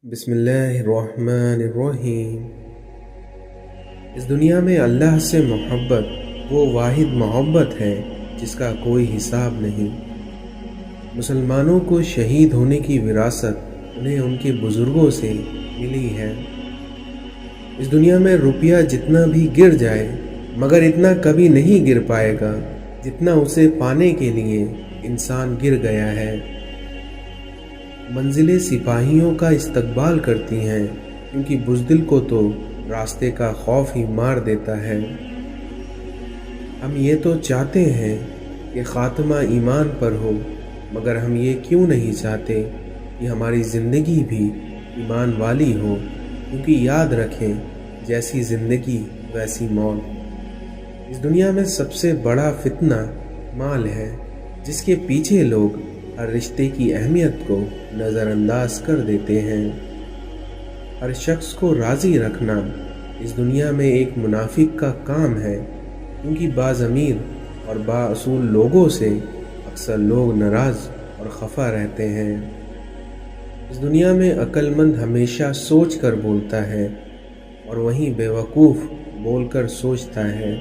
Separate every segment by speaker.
Speaker 1: بسم اللہ الرحمن الرحیم۔ اس دنیا میں اللہ سے محبت وہ واحد محبت ہے جس کا کوئی حساب نہیں۔ مسلمانوں کو شہید ہونے کی وراثت انہیں ان کے بزرگوں سے ملی ہے۔ اس دنیا میں روپیہ جتنا بھی گر جائے مگر اتنا کبھی نہیں گر پائے گا جتنا اسے پانے کے لیے انسان گر گیا ہے۔ منزلیں سپاہیوں کا استقبال کرتی ہیں کیونکہ بزدل کو تو راستے کا خوف ہی مار دیتا ہے۔ ہم یہ تو چاہتے ہیں کہ خاتمہ ایمان پر ہو، مگر ہم یہ کیوں نہیں چاہتے کہ ہماری زندگی بھی ایمان والی ہو، کیونکہ یاد رکھیں جیسی زندگی ویسی موت۔ اس دنیا میں سب سے بڑا فتنہ مال ہے، جس کے پیچھے لوگ ہر رشتے کی اہمیت کو نظر انداز کر دیتے ہیں۔ ہر شخص کو راضی رکھنا اس دنیا میں ایک منافق کا کام ہے، کیونکہ بعض امیر اور بااصول لوگوں سے اکثر لوگ ناراض اور خفا رہتے ہیں۔ اس دنیا میں عقل مند ہمیشہ سوچ کر بولتا ہے اور وہیں بیوقوف بول کر سوچتا ہے۔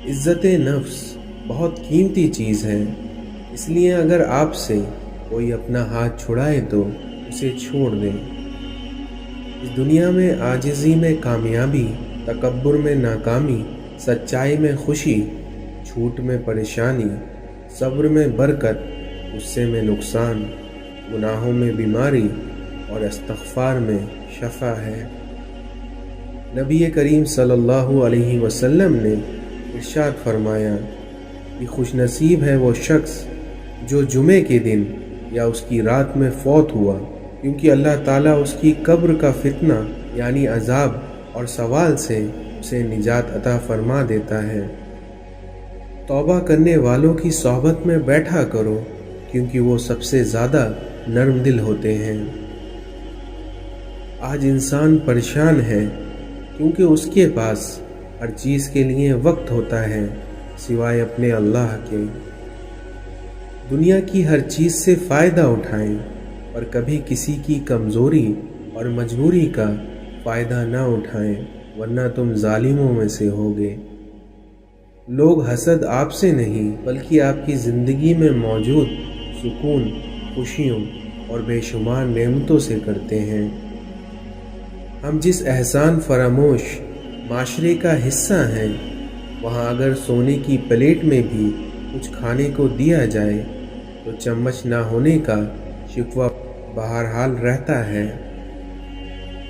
Speaker 1: عزت نفس بہت قیمتی چیز ہے، اس لیے اگر آپ سے کوئی اپنا ہاتھ چھڑائے تو اسے چھوڑ دیں۔ اس دنیا میں عاجزی میں کامیابی، تکبر میں ناکامی، سچائی میں خوشی، جھوٹ میں پریشانی، صبر میں برکت، غصے میں نقصان، گناہوں میں بیماری اور استغفار میں شفا ہے۔ نبی کریم صلی اللہ علیہ وسلم نے ارشاد فرمایا کہ خوش نصیب ہے وہ شخص جو جمعے کے دن یا اس کی رات میں فوت ہوا، کیونکہ اللہ تعالیٰ اس کی قبر کا فتنہ یعنی عذاب اور سوال سے اسے نجات عطا فرما دیتا ہے۔ توبہ کرنے والوں کی صحبت میں بیٹھا کرو، کیونکہ وہ سب سے زیادہ نرم دل ہوتے ہیں۔ آج انسان پریشان ہے کیونکہ اس کے پاس ہر چیز کے لیے وقت ہوتا ہے سوائے اپنے اللہ کے۔ دنیا کی ہر چیز سے فائدہ اٹھائیں، اور کبھی کسی کی کمزوری اور مجبوری کا فائدہ نہ اٹھائیں، ورنہ تم ظالموں میں سے ہوگے۔ لوگ حسد آپ سے نہیں بلکہ آپ کی زندگی میں موجود سکون، خوشیوں اور بے شمار نعمتوں سے کرتے ہیں۔ ہم جس احسان فراموش معاشرے کا حصہ ہیں، وہاں اگر سونے کی پلیٹ میں بھی کچھ کھانے کو دیا جائے تو چمچ نہ ہونے کا شکوہ بہرحال رہتا ہے۔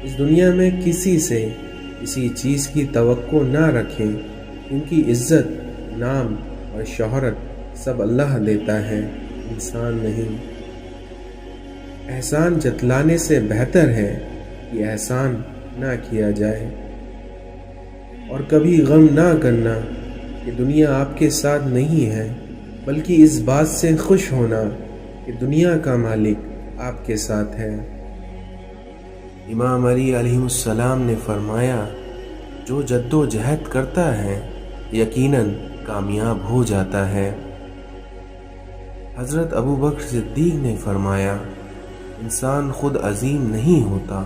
Speaker 1: اس دنیا میں کسی سے کسی چیز کی توقع نہ رکھیں، کیونکہ عزت، نام اور شہرت سب اللہ دیتا ہے، انسان نہیں۔ احسان جتلانے سے بہتر ہے کہ احسان نہ کیا جائے، اور کبھی غم نہ کرنا کہ دنیا آپ کے ساتھ نہیں ہے، بلکہ اس بات سے خوش ہونا کہ دنیا کا مالک آپ کے ساتھ ہے۔ امام علی علیہ السلام نے فرمایا، جو جد و جہد کرتا ہے یقیناً کامیاب ہو جاتا ہے۔ حضرت ابو بکر صدیق نے فرمایا، انسان خود عظیم نہیں ہوتا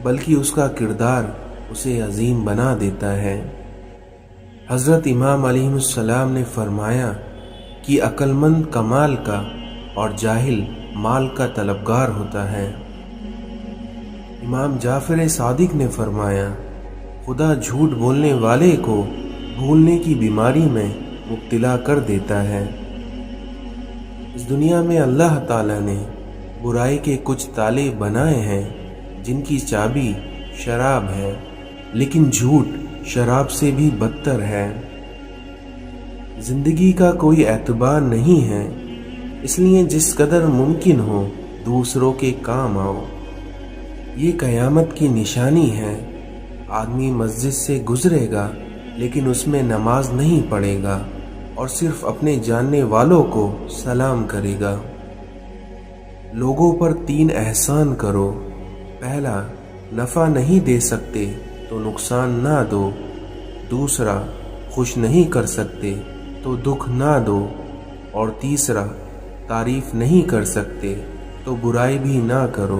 Speaker 1: بلکہ اس کا کردار اسے عظیم بنا دیتا ہے۔ حضرت امام علیہ السلام نے فرمایا کہ عقل مند کمال کا اور جاہل مال کا طلبگار ہوتا ہے۔ امام جعفر صادق نے فرمایا، خدا جھوٹ بولنے والے کو بھولنے کی بیماری میں مبتلا کر دیتا ہے۔ اس دنیا میں اللہ تعالیٰ نے برائی کے کچھ تالے بنائے ہیں جن کی چابی شراب ہے، لیکن جھوٹ شراب سے بھی بدتر ہے۔ زندگی کا کوئی اعتبار نہیں ہے، اس لیے جس قدر ممکن ہو دوسروں کے کام آؤ۔ یہ قیامت کی نشانی ہے۔ آدمی مسجد سے گزرے گا لیکن اس میں نماز نہیں پڑھے گا اور صرف اپنے جاننے والوں کو سلام کرے گا۔ لوگوں پر 3 احسان کرو۔ پہلا، نفع نہیں دے سکتے تو نقصان نہ دو۔ دوسرا، خوش نہیں کر سکتے تو دکھ نہ دو۔ اور تیسرا، تعریف نہیں کر سکتے تو برائی بھی نہ کرو۔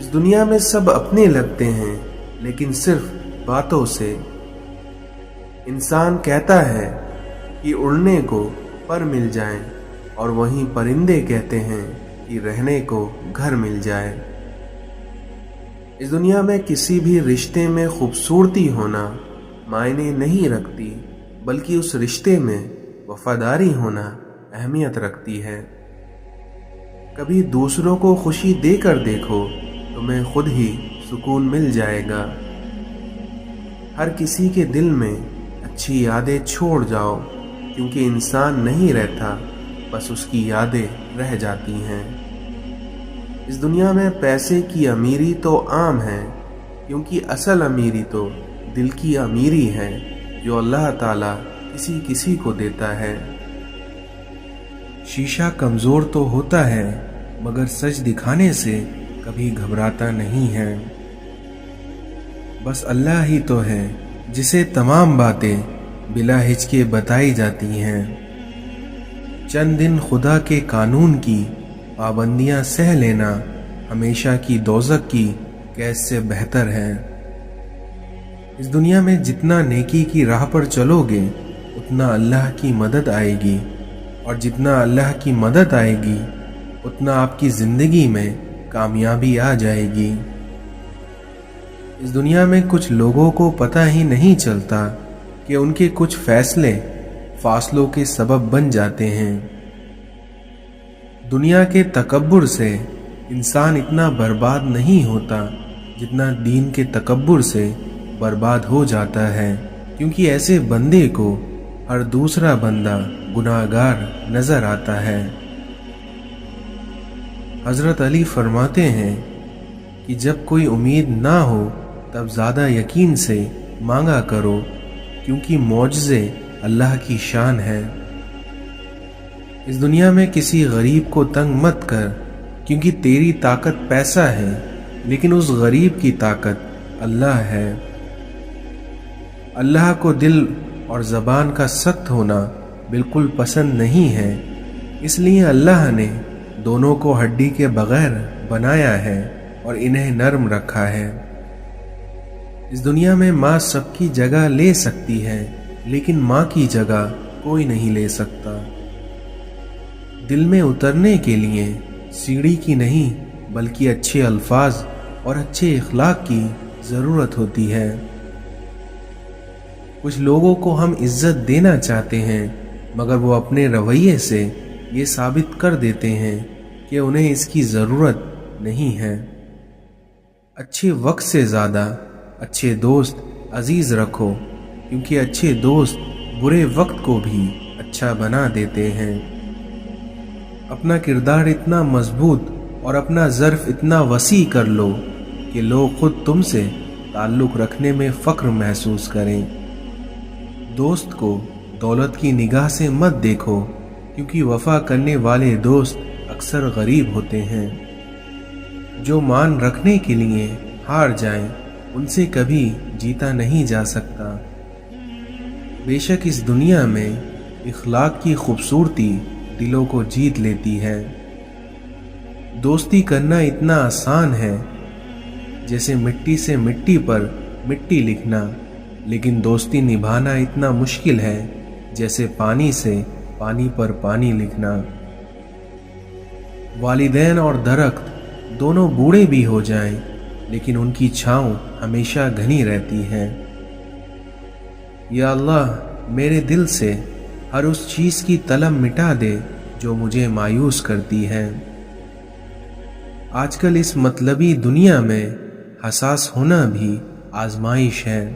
Speaker 1: اس دنیا میں سب اپنے لگتے ہیں لیکن صرف باتوں سے۔ انسان کہتا ہے کہ اڑنے کو پر مل جائیں اور وہیں پرندے کہتے ہیں کہ رہنے کو گھر مل جائے۔ اس دنیا میں کسی بھی رشتے میں خوبصورتی ہونا معنی نہیں رکھتی، بلکہ اس رشتے میں وفاداری ہونا اہمیت رکھتی ہے۔ کبھی دوسروں کو خوشی دے کر دیکھو، تمہیں خود ہی سکون مل جائے گا۔ ہر کسی کے دل میں اچھی یادیں چھوڑ جاؤ، کیونکہ انسان نہیں رہتا، بس اس کی یادیں رہ جاتی ہیں۔ اس دنیا میں پیسے کی امیری تو عام ہے، کیونکہ اصل امیری تو دل کی امیری ہے جو اللہ تعالیٰ کسی کسی کو دیتا ہے۔ شیشہ کمزور تو ہوتا ہے مگر سچ دکھانے سے کبھی گھبراتا نہیں ہے۔ بس اللہ ہی تو ہے جسے تمام باتیں بلا ہچکے بتائی جاتی ہیں۔ چند دن خدا کے قانون کی پابندیاں سہ لینا ہمیشہ کی دوزخ کی قید سے بہتر ہے۔ اس دنیا میں جتنا نیکی کی راہ پر چلو گے اتنا اللہ کی مدد آئے گی، اور جتنا اللہ کی مدد آئے گی اتنا آپ کی زندگی میں کامیابی آ جائے گی۔ اس دنیا میں کچھ لوگوں کو پتہ ہی نہیں چلتا کہ ان کے کچھ فیصلے فاصلوں کے سبب بن جاتے ہیں۔ دنیا کے تکبر سے انسان اتنا برباد نہیں ہوتا جتنا دین کے تکبر سے برباد ہو جاتا ہے، کیونکہ ایسے بندے کو ہر دوسرا بندہ گناہگار نظر آتا ہے۔ حضرت علی فرماتے ہیں کہ جب کوئی امید نہ ہو تب زیادہ یقین سے مانگا کرو، کیونکہ معجزے اللہ کی شان ہے۔ اس دنیا میں کسی غریب کو تنگ مت کر، کیونکہ تیری طاقت پیسہ ہے، لیکن اس غریب کی طاقت اللہ ہے۔ اللہ کو دل اور زبان کا سخت ہونا بالکل پسند نہیں ہے، اس لیے اللہ نے دونوں کو ہڈی کے بغیر بنایا ہے اور انہیں نرم رکھا ہے۔ اس دنیا میں ماں سب کی جگہ لے سکتی ہے، لیکن ماں کی جگہ کوئی نہیں لے سکتا۔ دل میں اترنے کے لیے سیڑھی کی نہیں بلکہ اچھے الفاظ اور اچھے اخلاق کی ضرورت ہوتی ہے۔ کچھ لوگوں کو ہم عزت دینا چاہتے ہیں مگر وہ اپنے رویے سے یہ ثابت کر دیتے ہیں کہ انہیں اس کی ضرورت نہیں ہے۔ اچھے وقت سے زیادہ اچھے دوست عزیز رکھو، کیونکہ اچھے دوست برے وقت کو بھی اچھا بنا دیتے ہیں۔ اپنا کردار اتنا مضبوط اور اپنا ظرف اتنا وسیع کر لو کہ لوگ خود تم سے تعلق رکھنے میں فخر محسوس کریں۔ دوست کو دولت کی نگاہ سے مت دیکھو، کیونکہ وفا کرنے والے دوست اکثر غریب ہوتے ہیں۔ جو مان رکھنے کے لیے ہار جائیں ان سے کبھی جیتا نہیں جا سکتا۔ بے شک اس دنیا میں اخلاق کی خوبصورتی دلوں کو جیت لیتی ہے۔ دوستی کرنا اتنا آسان ہے جیسے مٹی سے مٹی پر مٹی لکھنا، لیکن دوستی نبھانا اتنا مشکل ہے جیسے پانی سے پانی پر پانی لکھنا۔ والدین اور درخت دونوں بوڑھے بھی ہو جائیں لیکن ان کی چھاؤں ہمیشہ گھنی رہتی ہے۔ یا اللہ میرے دل سے ہر اس چیز کی طلب مٹا دے جو مجھے مایوس کرتی ہے۔ آج کل اس مطلبی دنیا میں حساس ہونا بھی آزمائش ہے۔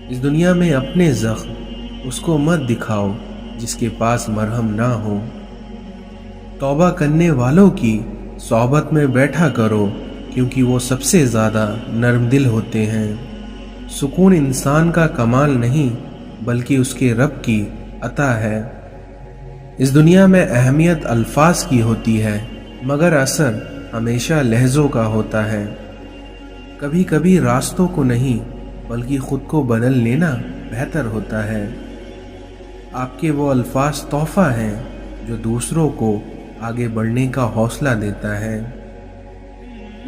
Speaker 1: اس دنیا میں اپنے زخم اس کو مت دکھاؤ جس کے پاس مرہم نہ ہو۔ توبہ کرنے والوں کی صحبت میں بیٹھا کرو، کیونکہ وہ سب سے زیادہ نرم دل ہوتے ہیں۔ سکون انسان کا کمال نہیں بلکہ اس کے رب کی عطا ہے۔ اس دنیا میں اہمیت الفاظ کی ہوتی ہے مگر اثر ہمیشہ لہجوں کا ہوتا ہے۔ کبھی کبھی راستوں کو نہیں بلکہ خود کو بدل لینا بہتر ہوتا ہے۔ آپ کے وہ الفاظ تحفہ ہیں جو دوسروں کو آگے بڑھنے کا حوصلہ دیتا ہے۔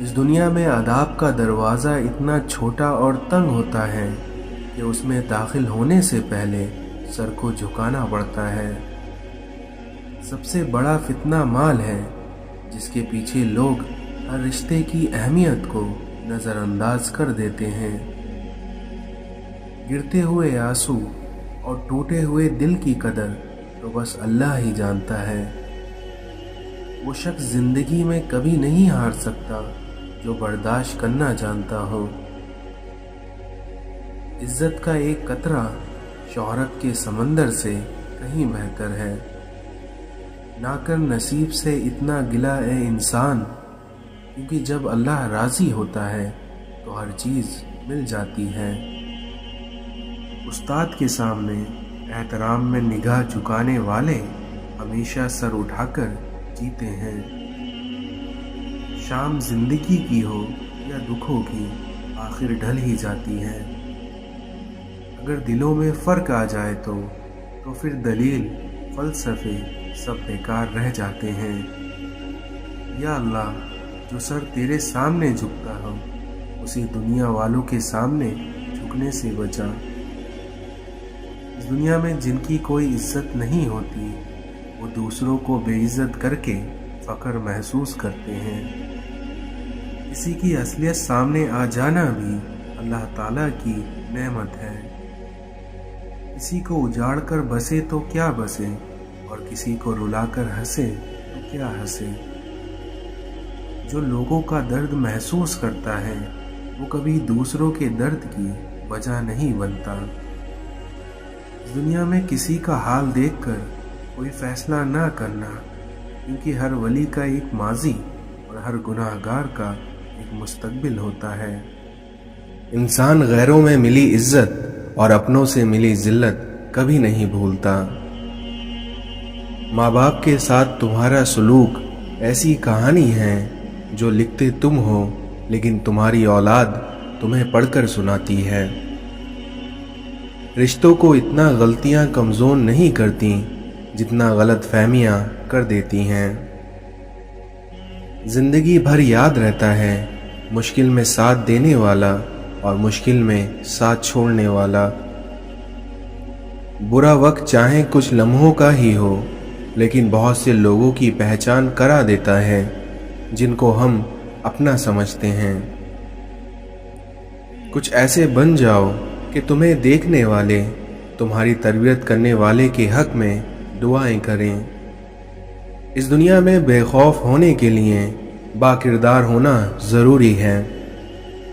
Speaker 1: اس دنیا میں آداب کا دروازہ اتنا چھوٹا اور تنگ ہوتا ہے کہ اس میں داخل ہونے سے پہلے سر کو جھکانا پڑتا ہے۔ سب سے بڑا فتنہ مال ہے، جس کے پیچھے لوگ ہر رشتے کی اہمیت کو نظر انداز کر دیتے ہیں۔ گرتے ہوئے آنسو اور ٹوٹے ہوئے دل کی قدر تو بس اللہ ہی جانتا ہے۔ وہ شخص زندگی میں کبھی نہیں ہار سکتا جو برداشت کرنا جانتا ہو۔ عزت کا ایک قطرہ شہرت کے سمندر سے کہیں بہتر ہے۔ نہ کر نصیب سے اتنا گلہ اے انسان، کیونکہ جب اللہ راضی ہوتا ہے تو ہر چیز مل جاتی ہے۔ استاد کے سامنے احترام میں نگاہ جھکانے والے ہمیشہ سر اٹھا کر جیتے ہیں۔ شام زندگی کی ہو یا دکھوں کی، آخر ڈھل ہی جاتی ہے۔ اگر دلوں میں فرق آ جائے تو پھر دلیل، فلسفے سب بیکار رہ جاتے ہیں۔ یا اللہ، جو سر تیرے سامنے جھکتا ہو اسی دنیا والوں کے سامنے جھکنے سے بچا۔ اس دنیا میں جن کی کوئی عزت نہیں ہوتی، وہ دوسروں کو بے عزت کر کے فخر محسوس کرتے ہیں۔ کسی کی اصلیت سامنے آ جانا بھی اللہ تعالیٰ کی نعمت ہے۔ کسی کو اجاڑ کر بسے تو کیا بسے، اور کسی کو رلا کر ہنسے تو کیا ہنسے۔ جو لوگوں کا درد محسوس کرتا ہے وہ کبھی دوسروں کے درد کی وجہ نہیں بنتا۔ اس دنیا میں کسی کا حال دیکھ کر کوئی فیصلہ نہ کرنا، کیونکہ ہر ولی کا ایک ماضی اور ہر گناہ گار کا ایک مستقبل ہوتا ہے۔ انسان غیروں میں ملی عزت اور اپنوں سے ملی ذلت کبھی نہیں بھولتا۔ ماں باپ کے ساتھ تمہارا سلوک ایسی کہانی ہے جو لکھتے تم ہو، لیکن تمہاری اولاد تمہیں پڑھ کر سناتی ہے۔ رشتوں کو اتنا غلطیاں کمزور نہیں کرتی جتنا غلط فہمیاں کر دیتی ہیں۔ زندگی بھر یاد رہتا ہے مشکل میں ساتھ دینے والا اور مشکل میں ساتھ چھوڑنے والا۔ برا وقت چاہے کچھ لمحوں کا ہی ہو، لیکن بہت سے لوگوں کی پہچان کرا دیتا ہے جن کو ہم اپنا سمجھتے ہیں۔ کچھ ایسے بن جاؤ کہ تمہیں دیکھنے والے تمہاری تربیت کرنے والے کے حق میں دعائیں کریں۔ اس دنیا میں بے خوف ہونے کے لیے با کردار ہونا ضروری ہے۔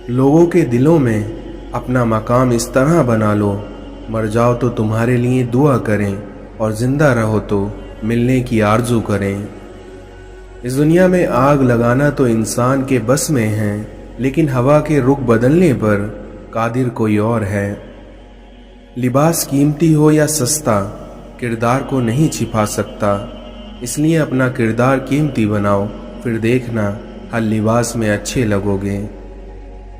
Speaker 1: لوگوں کے دلوں میں اپنا مقام اس طرح بنا لو، مر جاؤ تو تمہارے لیے دعا کریں اور زندہ رہو تو ملنے کی آرزو کریں۔ اس دنیا میں آگ لگانا تو انسان کے بس میں ہے، لیکن ہوا کے رخ بدلنے پر قادر کوئی اور ہے۔ لباس قیمتی ہو یا سستا، کردار کو نہیں چھپا سکتا، اس لیے اپنا کردار قیمتی بناؤ، پھر دیکھنا ہر لباس میں اچھے لگو گے۔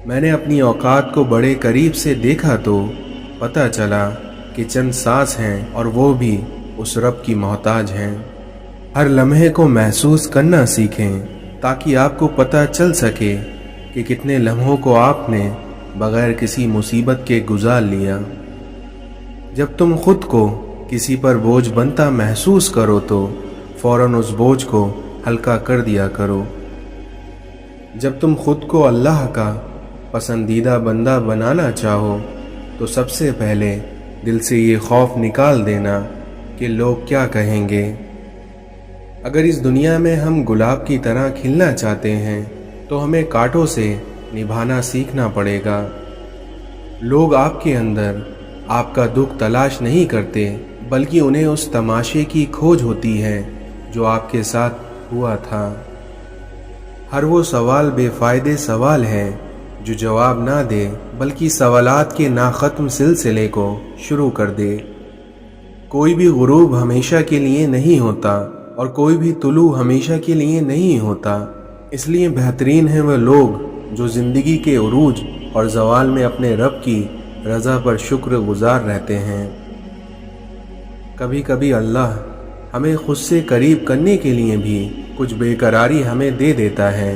Speaker 1: میں نے اپنی اوقات کو بڑے قریب سے دیکھا تو پتہ چلا کہ چند سانس ہیں اور وہ بھی اس رب کی محتاج ہیں۔ ہر لمحے کو محسوس کرنا سیکھیں تاکہ آپ کو پتہ چل سکے کہ کتنے لمحوں کو آپ نے بغیر کسی مصیبت کے گزار لیا۔ جب تم خود کو کسی پر بوجھ بنتا محسوس کرو تو فوراً اس بوجھ کو ہلکا کر دیا کرو۔ جب تم خود کو اللہ کا پسندیدہ بندہ بنانا چاہو تو سب سے پہلے دل سے یہ خوف نکال دینا کہ لوگ کیا کہیں گے۔ اگر اس دنیا میں ہم گلاب کی طرح کھلنا چاہتے ہیں تو ہمیں کانٹوں سے نبھانا سیکھنا پڑے گا۔ لوگ آپ کے اندر آپ کا دکھ تلاش نہیں کرتے، بلکہ انہیں اس تماشے کی کھوج ہوتی ہے جو آپ کے ساتھ ہوا تھا۔ ہر وہ سوال بے فائدے سوال ہے جو جواب نہ دے، بلکہ سوالات کے ناختم سلسلے کو شروع کر دے۔ کوئی بھی غروب ہمیشہ کے لیے نہیں ہوتا اور کوئی بھی طلوع ہمیشہ کے لیے نہیں ہوتا، اس لیے بہترین ہیں وہ لوگ جو زندگی کے عروج اور زوال میں اپنے رب کی رضا پر شکر گزار رہتے ہیں۔ کبھی کبھی اللہ ہمیں خود سے قریب کرنے کے لیے بھی کچھ بے قراری ہمیں دے دیتا ہے۔